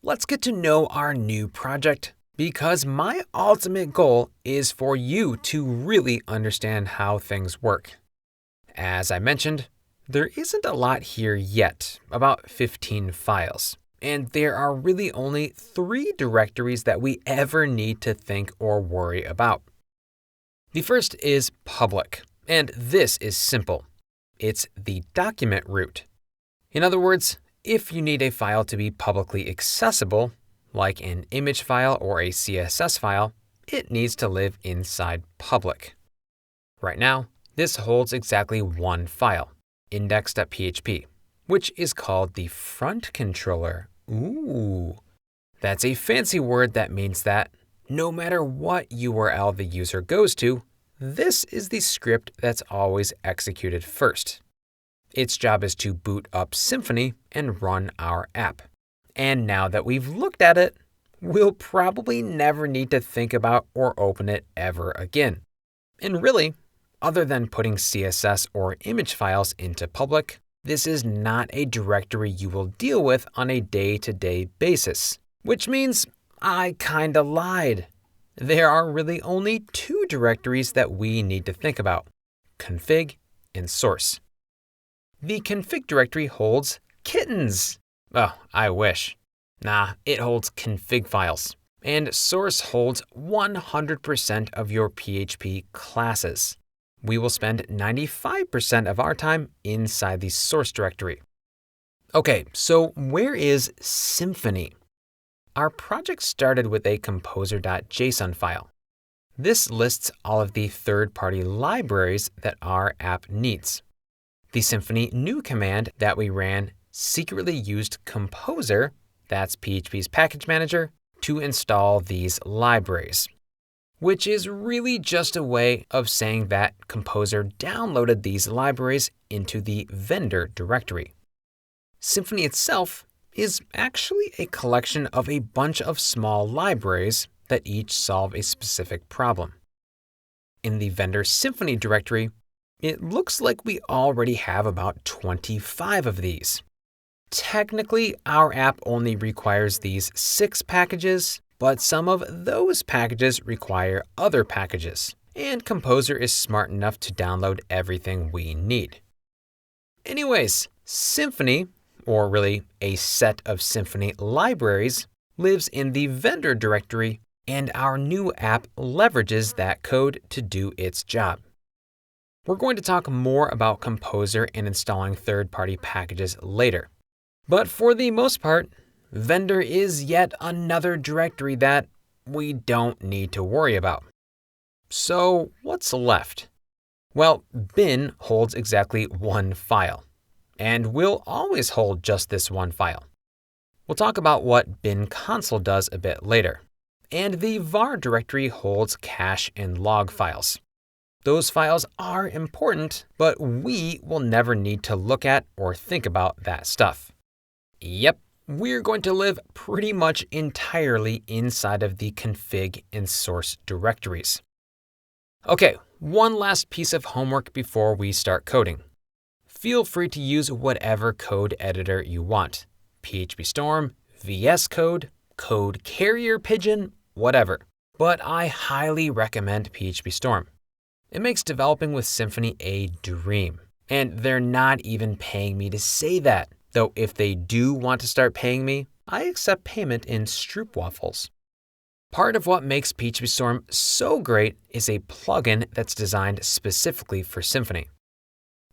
let's get to know our new project because my ultimate goal is for you to really understand how things work. As I mentioned, there isn't a lot here yet, about 15 files, and there are really only 3 directories that we ever need to think or worry about. The first is public, and this is simple. It's the document root. In other words, if you need a file to be publicly accessible, like an image file or a CSS file, it needs to live inside public. Right now, this holds exactly one file, index.php, which is called the front controller. Ooh, that's a fancy word that means that no matter what URL the user goes to, this is the script that's always executed first. Its job is to boot up Symfony and run our app. And now that we've looked at it, we'll probably never need to think about or open it ever again. And really, other than putting CSS or image files into public, this is not a directory you will deal with on a day-to-day basis, which means I kinda lied. There are really only 2 directories that we need to think about: config and source. The config directory holds kittens. Oh, I wish. Nah, it holds config files. And source holds 100% of your PHP classes. We will spend 95% of our time inside the source directory. Okay, so where is Symfony? Our project started with a composer.json file. This lists all of the third-party libraries that our app needs. The Symfony new command that we ran secretly used Composer, that's PHP's package manager, to install these libraries, which is really just a way of saying that Composer downloaded these libraries into the vendor directory. Symfony itself is actually a collection of a bunch of small libraries that each solve a specific problem. In the vendor Symfony directory, it looks like we already have about 25 of these. Technically, our app only requires these 6 packages, but some of those packages require other packages, and Composer is smart enough to download everything we need. Anyways, Symfony, or really a set of Symfony libraries, lives in the vendor directory, and our new app leverages that code to do its job. We're going to talk more about Composer and installing third-party packages later. But for the most part, vendor is yet another directory that we don't need to worry about. So what's left? Well, bin holds exactly one file, and will always hold just this one file. We'll talk about what bin console does a bit later. And the var directory holds cache and log files. Those files are important, but we will never need to look at or think about that stuff. Yep, we're going to live pretty much entirely inside of the config and source directories. Okay, one last piece of homework before we start coding. Feel free to use whatever code editor you want. PHP Storm, VS Code, Code Carrier Pigeon, whatever. But I highly recommend PHP Storm. It makes developing with Symfony a dream. And they're not even paying me to say that. Though if they do want to start paying me, I accept payment in stroopwafels. Part of what makes PHP Storm so great is a plugin that's designed specifically for Symfony.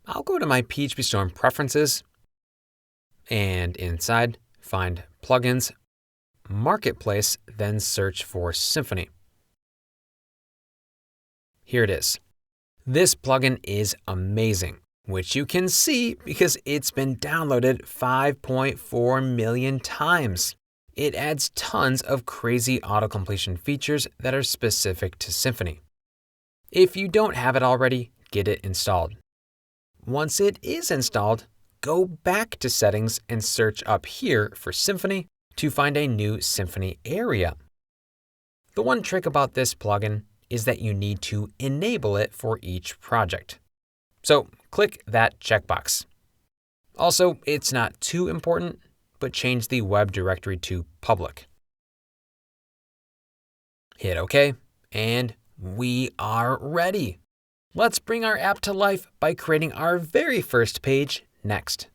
I'll go to my PHP Storm preferences, and inside, find Plugins, Marketplace, then search for Symfony. Here it is. This plugin is amazing, which you can see because it's been downloaded 5.4 million times. It adds tons of crazy auto-completion features that are specific to Symfony. If you don't have it already, get it installed. Once it is installed, go back to Settings and search up here for Symfony to find a new Symfony area. The one trick about this plugin is that you need to enable it for each project. So click that checkbox. Also, it's not too important, but change the web directory to public. Hit OK, and we are ready. Let's bring our app to life by creating our very first page next.